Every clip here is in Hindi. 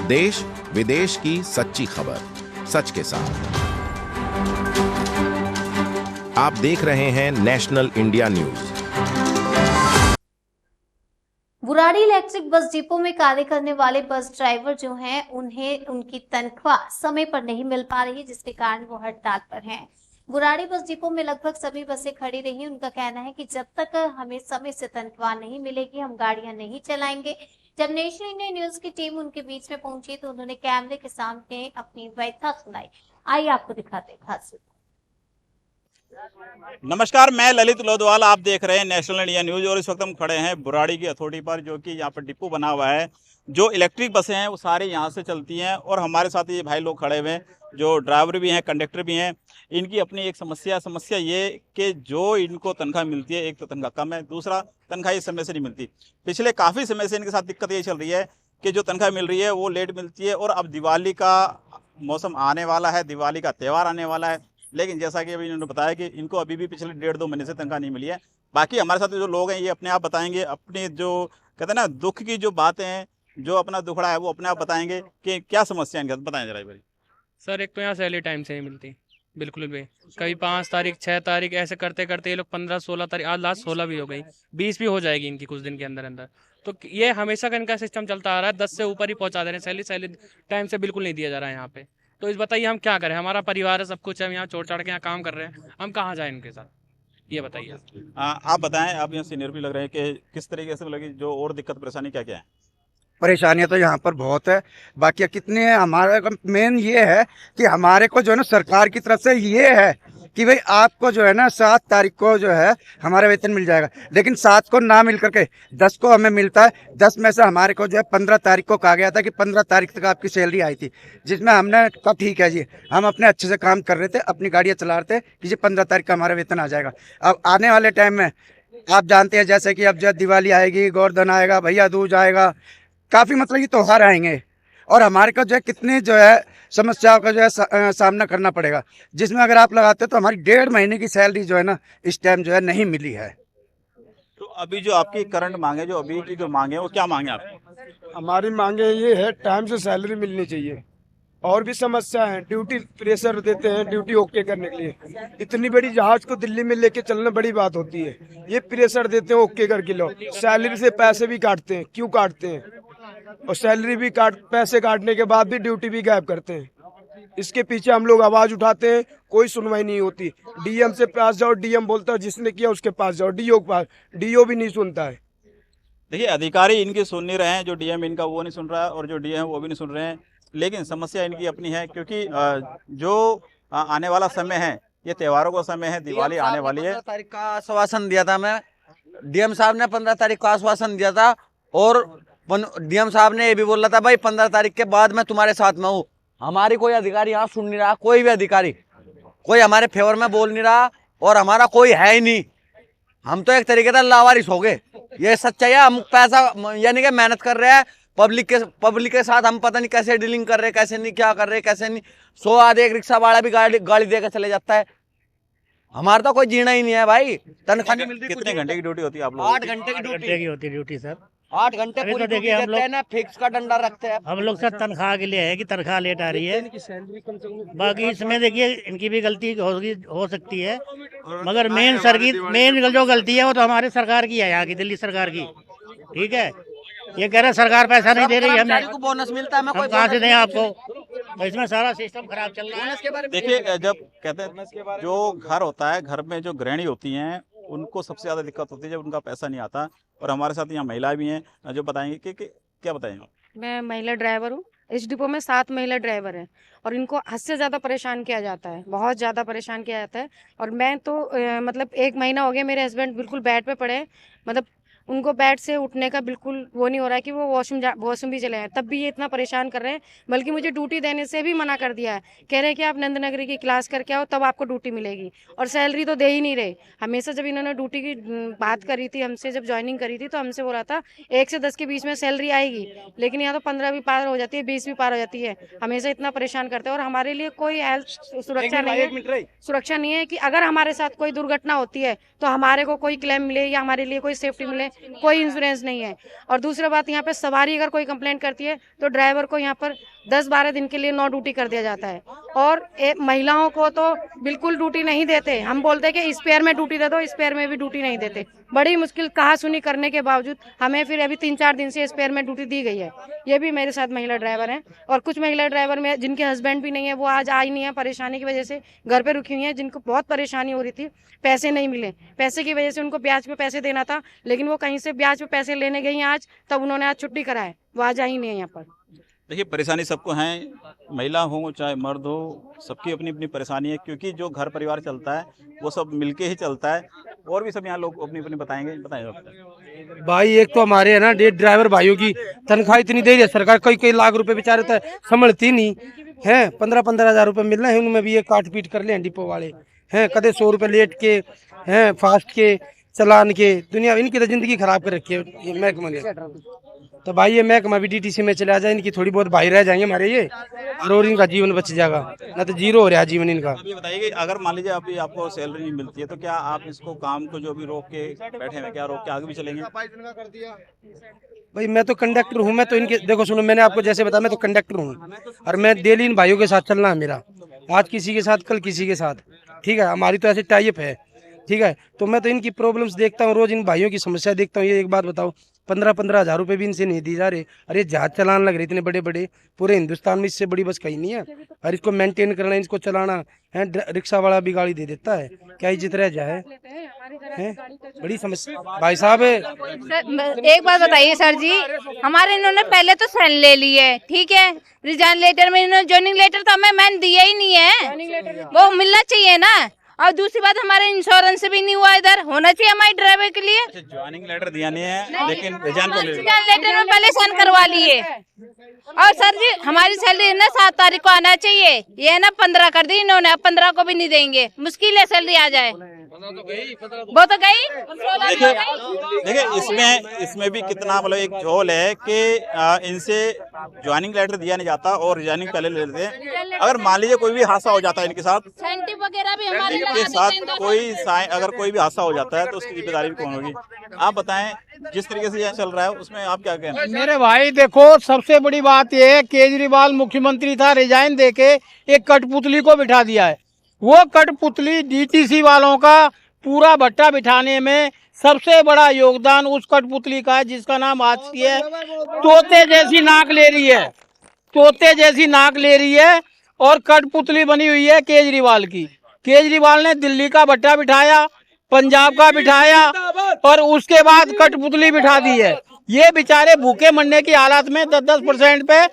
देश विदेश की सच्ची खबर सच के साथ। आप देख रहे हैं national India news. Burari electric bus depot में कार्य करने वाले बस ड्राइवर जो हैं उन्हें उनकी तनख्वाह समय पर नहीं मिल पा रही, जिसके कारण वो हड़ताल पर हैं। बुराड़ी बस डिपो में लगभग सभी बसें खड़ी रही। उनका कहना है कि जब तक हमें समय से तनख्वाह नहीं मिलेगी हम गाड़ियां नहीं चलाएंगे। जब नेशनल इंडिया न्यूज की टीम उनके बीच में पहुंची तो उन्होंने कैमरे के सामने अपनी व्यथा सुनाई। आइए आपको दिखाते हैं खास रिपोर्ट। नमस्कार, मैं ललित लोधवाल, आप देख रहे हैं नेशनल इंडिया न्यूज। और इस वक्त हम खड़े हैं बुराड़ी की हथौड़ी पर, जो कि यहाँ पर डिपो बना हुआ है। जो इलेक्ट्रिक बसें हैं वो सारी यहाँ से चलती हैं। और हमारे साथ ये भाई लोग खड़े हुए हैं, जो ड्राइवर भी हैं, कंडक्टर भी हैं। इनकी अपनी एक समस्या ये कि जो इनको तनख्वाह मिलती है, एक तो तनख्वाह कम है, दूसरा तनख्वाह इस समय से नहीं मिलती। पिछले काफ़ी समय से इनके साथ दिक्कत ये चल रही है कि जो तनख्वाह मिल रही है वो लेट मिलती है। और अब दिवाली का मौसम आने वाला है, दिवाली का त्यौहार आने वाला है, लेकिन जैसा कि अभी इन्होंने बताया कि इनको अभी भी पिछले 1.5-2 महीने से तनख्वाह नहीं मिली है। बाकी हमारे साथ जो लोग हैं ये अपने आप बताएंगे, अपने जो कहते हैं ना दुख की जो बातें हैं, जो अपना दुखड़ा है वो अपने आप बताएंगे कि क्या समस्या है इनका। बताएं जरा भाई। सर, एक तो यहाँ सैलरी टाइम से नहीं मिलती बिल्कुल भी। कभी 5 तारीख 6 तारीख ऐसे करते करते ये लोग 15-16 तारीख, आज लास्ट 16 भी हो गई, 20 भी हो जाएगी इनकी कुछ दिन के अंदर अंदर। तो ये हमेशा का इनका सिस्टम चलता आ रहा है, 10 से ऊपर ही पहुंचा दे रहे हैं। सैलरी टाइम से बिल्कुल नहीं दिया जा रहा है यहाँ पे। तो इस बताइए हम क्या करें? हमारा परिवार है, सब कुछ है, हम यहाँ छोड़ छाड़ के यहाँ काम कर रहे हैं, हम कहाँ जाएं इनके साथ? ये बताइए। आप बताएं, आप यहाँ सीनियर भी लग रहे हैं कि किस तरीके से लगी, जो और दिक्कत परेशानी क्या क्या है? परेशानियां तो यहाँ पर बहुत है, बाकी कितनी है। हमारा मेन ये है कि हमारे को जो है ना सरकार की तरफ से ये है कि भाई आपको जो है ना 7 तारीख को जो है हमारा वेतन मिल जाएगा, लेकिन 7 को ना मिल करके 10 को हमें मिलता है। 10 में से हमारे को जो है 15 तारीख को कहा गया था कि 15 तारीख तक आपकी सैलरी आई थी, जिसमें हमने कहा ठीक है जी, हम अपने अच्छे से काम कर रहे थे, अपनी गाड़ियाँ चला रहे थे कि जी 15 तारीख का हमारा वेतन आ जाएगा। अब आने वाले टाइम में आप जानते हैं जैसे कि अब जो दिवाली आएगी, गोवर्धन आएगा, भैया दूज आएगा, काफ़ी मतलब ये त्योहार आएंगे और हमारे को जो है कितनी जो है समस्याओं का जो है सामना करना पड़ेगा, जिसमें अगर आप लगाते तो हमारी 1.5 महीने की सैलरी जो है ना इस टाइम जो है नहीं मिली है। तो अभी जो आपकी करंट मांगे, जो अभी की जो मांगे, वो क्या मांगे आपकी? हमारी मांगे ये है, टाइम से सैलरी मिलनी चाहिए। और भी समस्या है, ड्यूटी प्रेशर देते हैं ड्यूटी ओके करने के लिए। इतनी बड़ी जहाज को दिल्ली में लेके चलना बड़ी बात होती है, ये प्रेशर देते हैं ओके करके लो। सैलरी से पैसे भी काटते हैं, क्यों काटते हैं? और सैलरी भी पैसे काटने के बाद भी ड्यूटी भी गायब करते हैं। इसके पीछे हम लोग आवाज उठाते हैं, कोई सुनवाई नहीं होती। डीएम से पास जाओ, डीएम बोलता है जिसने किया उसके पास जाओ, डीओ के पास, डीओ भी नहीं सुनता है। देखिए, अधिकारी इनकी सुन नहीं रहे हैं, जो डीएम इनका वो नहीं सुन रहा है और जो डीएम वो भी नहीं सुन रहे हैं। लेकिन समस्या इनकी अपनी है, क्योंकि जो आने वाला समय है, ये त्योहारों का समय है, दिवाली आने वाली है। 15 तारीख का आश्वासन दिया था मैं, डीएम साहब ने 15 तारीख का आश्वासन दिया था। और डीएम साहब ने ये भी बोला था भाई 15 तारीख के बाद मैं तुम्हारे साथ में हूँ। हमारी कोई अधिकारी यहाँ सुन नहीं रहा, कोई भी अधिकारी कोई हमारे फेवर में बोल नहीं रहा, और हमारा कोई है ही नहीं। हम तो एक तरीके से लावारिस हो गए, ये सच्चाई है। हम पैसा यानी कि मेहनत कर रहे हैं, पब्लिक के साथ हम पता नहीं कैसे डीलिंग कर रहे हैं, कैसे नहीं क्या कर रहे हैं, कैसे नहीं। 100 आधे एक रिक्शा वाला भी गाड़ी देकर चले जाता है। हमारा तो कोई जीना ही नहीं है भाई, तनख्वाह नहीं मिलती। कितने घंटे की ड्यूटी होती है आप लोग? 8 घंटे की होती ड्यूटी सर। 8 घंटे अभी तो पूरी देखिए, ड्यूटी हम देते हैं ना, फिक्स का डंडा रखते हैं। हम लोग सर तनख्वाह के लिए है कि तनख्वाह लेट आ रही है। बाकी इसमें देखिए इनकी भी गलती हो सकती है, मगर मेन जो गलती है वो तो हमारे सरकार की है, यहाँ की दिल्ली सरकार की। ठीक है, ये कह रहे सरकार पैसा नहीं दे रही, हमें को बोनस मिलता है, हम कहाँ से दें आपको? तो इसमें सारा सिस्टम खराब चल रहा है। देखिए, जब कहते हैं जो घर होता है, घर में जो गृहिणी होती हैं उनको सबसे ज़्यादा दिक्कत होती है जब उनका पैसा नहीं आता। और हमारे साथ यहाँ महिलाएं भी हैं जो बताएंगे कि क्या बताएंगे। मैं महिला ड्राइवर हूँ। इस डिपो में 7 महिला ड्राइवर हैं और इनको हद से ज़्यादा परेशान किया जाता है, बहुत ज़्यादा परेशान किया जाता है। और मैं तो मतलब 1 महीना हो गया, मेरे हस्बैंड बिल्कुल बेड पे पड़े हैं, मतलब उनको बेड से उठने का बिल्कुल वो नहीं हो रहा है कि वो वॉशरूम भी चले हैं, तब भी ये इतना परेशान कर रहे हैं। बल्कि मुझे ड्यूटी देने से भी मना कर दिया है, कह रहे हैं कि आप नंदनगरी की क्लास करके आओ तब आपको ड्यूटी मिलेगी, और सैलरी तो दे ही नहीं रहे। हमेशा जब इन्होंने ड्यूटी की बात करी थी हमसे, जब ज्वाइनिंग करी थी तो हमसे बोला था 1 से 10 के बीच में सैलरी आएगी, लेकिन यहाँ तो 15 भी पार हो जाती है, 20 भी पार हो जाती है। हमेशा इतना परेशान करते हैं और हमारे लिए कोई हेल्थ सुरक्षा नहीं है कि अगर हमारे साथ कोई दुर्घटना होती है तो हमारे को कोई क्लेम मिले या हमारे लिए कोई सेफ्टी मिले, कोई इंश्योरेंस नहीं है। और दूसरी बात, यहाँ पे सवारी अगर कोई कंप्लेंट करती है तो ड्राइवर को यहाँ पर 10-12 दिन के लिए नो ड्यूटी कर दिया जाता है। और महिलाओं को तो बिल्कुल ड्यूटी नहीं देते। हम बोलते हैं कि स्पेयर में ड्यूटी दे दो, स्पेयर में भी ड्यूटी नहीं देते। बड़ी मुश्किल कहा सुनी करने के बावजूद हमें फिर अभी 3-4 दिन से स्पेयर में ड्यूटी दी गई है। ये भी मेरे साथ महिला ड्राइवर हैं, और कुछ महिला ड्राइवर में जिनके हस्बैंड भी नहीं है, वो आज आई नहीं है, परेशानी की वजह से घर पे रुकी हुई हैं, जिनको बहुत परेशानी हो रही थी, पैसे नहीं मिले, पैसे की वजह से उनको ब्याज पे पैसे देना था, लेकिन वो कहीं से ब्याज पे पैसे लेने गई आज, तब उन्होंने आज छुट्टी कराए, वो आज आई नहीं है यहाँ पर। देखिए, परेशानी सबको है, महिला हो चाहे मर्द हो, सबकी अपनी अपनी परेशानी है, क्योंकि जो घर परिवार चलता है वो सब मिलके ही चलता है। और भी सब यहाँ लोग अपनी अपनी बताएंगे। बताइए भाई, एक तो हमारे है ना ड्राइवर भाइयों की तनख्वाह इतनी दे रही है सरकार, कई लाख रुपए बेचारे तो संभलती नहीं है। 15-15 हजार रुपए मिल रहे हैं, उनमें भी ये काट पीट कर ले डिपो वाले हैं, कदे 100 रुपए लेट के हैं, फास्ट के चलान के, दुनिया इनकी तो जिंदगी खराब कर रखी है ये महकमा ने। तो भाई ये महकमा भी DTC में चला जाए, इनकी थोड़ी बहुत भाई रह जाएंगे हमारे ये, और इनका जीवन बच जाएगा, ना तो जीरो हो रहा है जीवन इनका। ये बताइए कि अगर मान लीजिए अभी आपको सैलरी नहीं मिलती है तो क्या आप इसको काम को जो भी रोक के बैठे हैं, क्या रोक के आगे भी चलेंगे? भाई मैं तो कंडक्टर हूँ, मैं तो इनके देखो सुनो, मैंने आपको जैसे बताया मैं तो कंडक्टर हूँ, और मैं डेली इन भाइयों के साथ चलना है मेरा, आज किसी के साथ कल किसी के साथ, ठीक है, हमारी तो ऐसे टाइप है, ठीक है। तो मैं तो इनकी प्रॉब्लम्स देखता हूँ, रोज इन भाइयों की समस्या देखता हूँ। ये एक बात बताओ, 15-15 हजार रुपए भी इनसे नहीं दी जा रहे। अरे जहाज चलाने लग रहे इतने बड़े बड़े, पूरे हिंदुस्तान में इससे बड़ी बस कहीं नहीं है। और इसको मेंटेन करना, इसको चलाना है, रिक्शा वाला भी गाड़ी दे देता है, क्या इज्जत रह जाए है? बड़ी समस्या भाई साहब। एक बात बताइए सर जी, हमारे इन्होंने पहले तो साइन ले ली है, ठीक है, रिजाइन लेटर में इन्होंने ज्वाइनिंग लेटर तो हमें मैंने दिया ही नहीं है, वो मिलना चाहिए ना। और दूसरी बात, हमारे इंश्योरेंस भी नहीं हुआ, इधर होना चाहिए हमारे ड्राइवर के लिए। ज्वाइनिंग लेटर दिया नहीं है, लेकिन रिजाइन लेटर में पहले साइन करवा लिए। और सर जी, हमारी सैलरी ना 7 तारीख को आना चाहिए, ये ना 15 कर दी इन्होंने, अब 15 को भी नहीं देंगे, मुश्किल है सैलरी आ जाए, वो तो गई। देखिए, इसमें भी कितना मतलब एक झोल है कि इनसे ज्वाइनिंग लेटर दिया नहीं जाता और रिजाइनिंग पहले ले लेते हैं। अगर मान लीजिए कोई भी हादसा हो जाता है इनके साथ, वगैरह भी हमारे साथ अगर कोई भी हादसा हो जाता है तो उसकी जिम्मेदारी भी कौन होगी? आप बताएं, जिस तरीके से यह चल रहा है उसमें आप क्या कहना है? मेरे भाई देखो, सबसे बड़ी बात यह है, केजरीवाल मुख्यमंत्री था, रिजाइन देके एक कठपुतली को बिठा दिया है। वो कठपुतली DTC वालों का पूरा भट्टा बिठाने में सबसे बड़ा योगदान उस कठपुतली का है, जिसका नाम आजसी है। तोते जैसी नाक ले रही है, तोते जैसी नाक ले रही है, और कठपुतली बनी हुई है केजरीवाल की। केजरीवाल ने दिल्ली का भट्टा बिठाया, पंजाब का बिठाया, और उसके बाद कठपुतली बिठा दी है। ये बेचारे भूखे मरने की हालत में 10-10% पे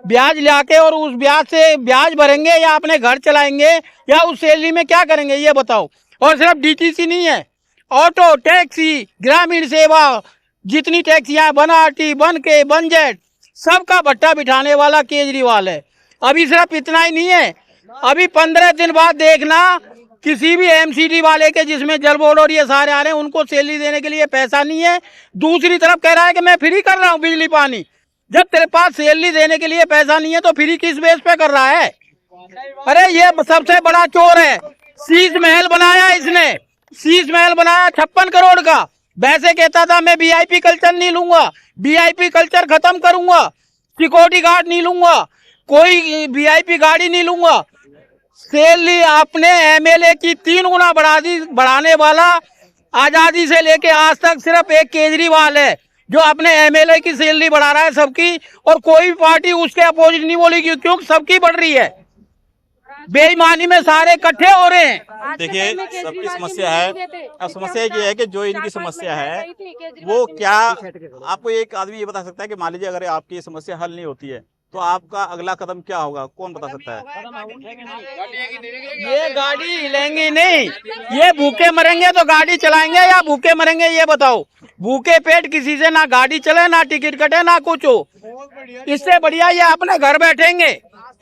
ब्याज लाके, और उस ब्याज से ब्याज भरेंगे या अपने घर चलाएंगे या उस सैलरी में क्या करेंगे ये बताओ। और सिर्फ DTC नहीं है, ऑटो, टैक्सी, ग्रामीण सेवा, जितनी टैक्सियां, बन RT, बन के, बन जेट, सबका भट्टा बिठाने वाला केजरीवाल है। अभी सिर्फ इतना ही नहीं है, अभी 15 दिन बाद देखना, किसी भी MCD वाले के जिसमें जल बोर्ड और ये सारे आ रहे हैं, उनको सैलरी देने के लिए पैसा नहीं है। दूसरी तरफ कह रहा है कि मैं फ्री कर रहा हूँ बिजली पानी। जब तेरे पास सैलरी देने के लिए पैसा नहीं है तो फ्री किस बेस पे कर रहा है? अरे ये सबसे बड़ा चोर है। शीश महल बनाया इसने, शीश महल बनाया 56 करोड़ का। वैसे कहता था मैं VIP कल्चर नहीं लूंगा, VIP कल्चर खत्म करूंगा, सिक्योरिटी गार्ड नहीं लूंगा, कोई VIP गाड़ी नहीं लूंगा। सैलरी अपने MLA की 3 गुना बढ़ाने वाला आजादी से लेके आज तक सिर्फ एक केजरीवाल है जो अपने MLA की सैलरी बढ़ा रहा है सबकी, और कोई भी पार्टी उसके अपोजिट नहीं बोलेगी, क्योंकि सबकी बढ़ रही है। बेईमानी में सारे इकट्ठे हो रहे हैं। देखिए, सबकी समस्या है। अब समस्या ये है कि जो इनकी समस्या है वो क्या, आपको एक आदमी ये बता सकता है कि मान लीजिए अगर आपकी समस्या हल नहीं होती है तो आपका अगला कदम क्या होगा? कौन बता सकता है? ये गाड़ी हिलेंगी नहीं, ये भूखे मरेंगे तो गाड़ी चलाएंगे या भूखे मरेंगे ये बताओ? भूखे पेट किसी से ना गाड़ी चले, ना टिकट कटे, ना कुछ हो। इससे बढ़िया ये अपने घर बैठेंगे,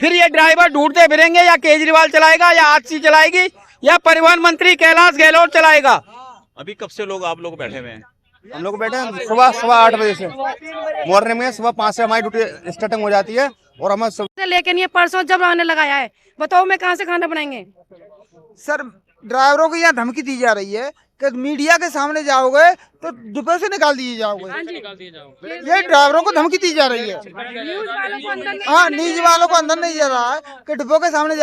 फिर ये ड्राइवर ढूंढते फिरेंगे, या केजरीवाल चलाएगा, या आजसी चलाएगी, या परिवहन मंत्री कैलाश गहलोत चलाएगा। अभी कब से लोग आप लोग बैठे हुए हैं? हम लोग बैठे हैं सुबह 8 बजे से, मॉर्निंग में सुबह 5 से हमारी ड्यूटी स्टार्टिंग हो जाती है, और हम लेकिन ये परसों जब आने लगाया है, बताओ मैं कहाँ से खाना बनाएंगे? सर ड्राइवरों को यहाँ धमकी दी जा रही है कि मीडिया के सामने जाओगे तो डिपो से निकाल दिए जाओगे। ये ड्राइवरों को धमकी दी जा रही है। हाँ, न्यूज वालों को अंदर नहीं जा रहा है कि डिपो के सामने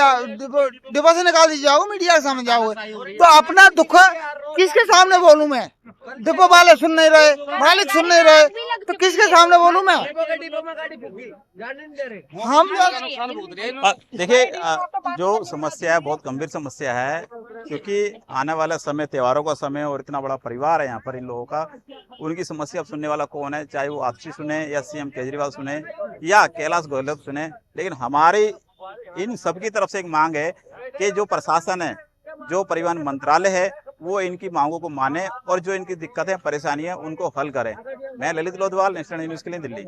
डिपो से निकाल दी जाओगे, मीडिया के सामने जाओगे। तो अपना दुख किसके सामने बोलूं मैं? डिपो वाले सुन नहीं रहे, मालिक सुन नहीं रहे, तो किसके सामने बोलूं मैं? हम देखिए, जो समस्या है बहुत गंभीर समस्या है, क्योंकि आने वाला समय त्योहारों का समय और इतना बड़ा परिवार है यहाँ पर इन लोगों का। उनकी समस्या अब सुनने वाला कौन है? चाहे वो आपसी सुने या सीएम केजरीवाल सुने या कैलाश गहलोत सुने, लेकिन हमारी इन सबकी तरफ से एक मांग है कि जो प्रशासन है, जो परिवहन मंत्रालय है, वो इनकी मांगों को माने और जो इनकी दिक्कतें परेशानियां उनको हल करें। मैं ललित लोधवाल, नेशनल न्यूज़ के लिए, दिल्ली।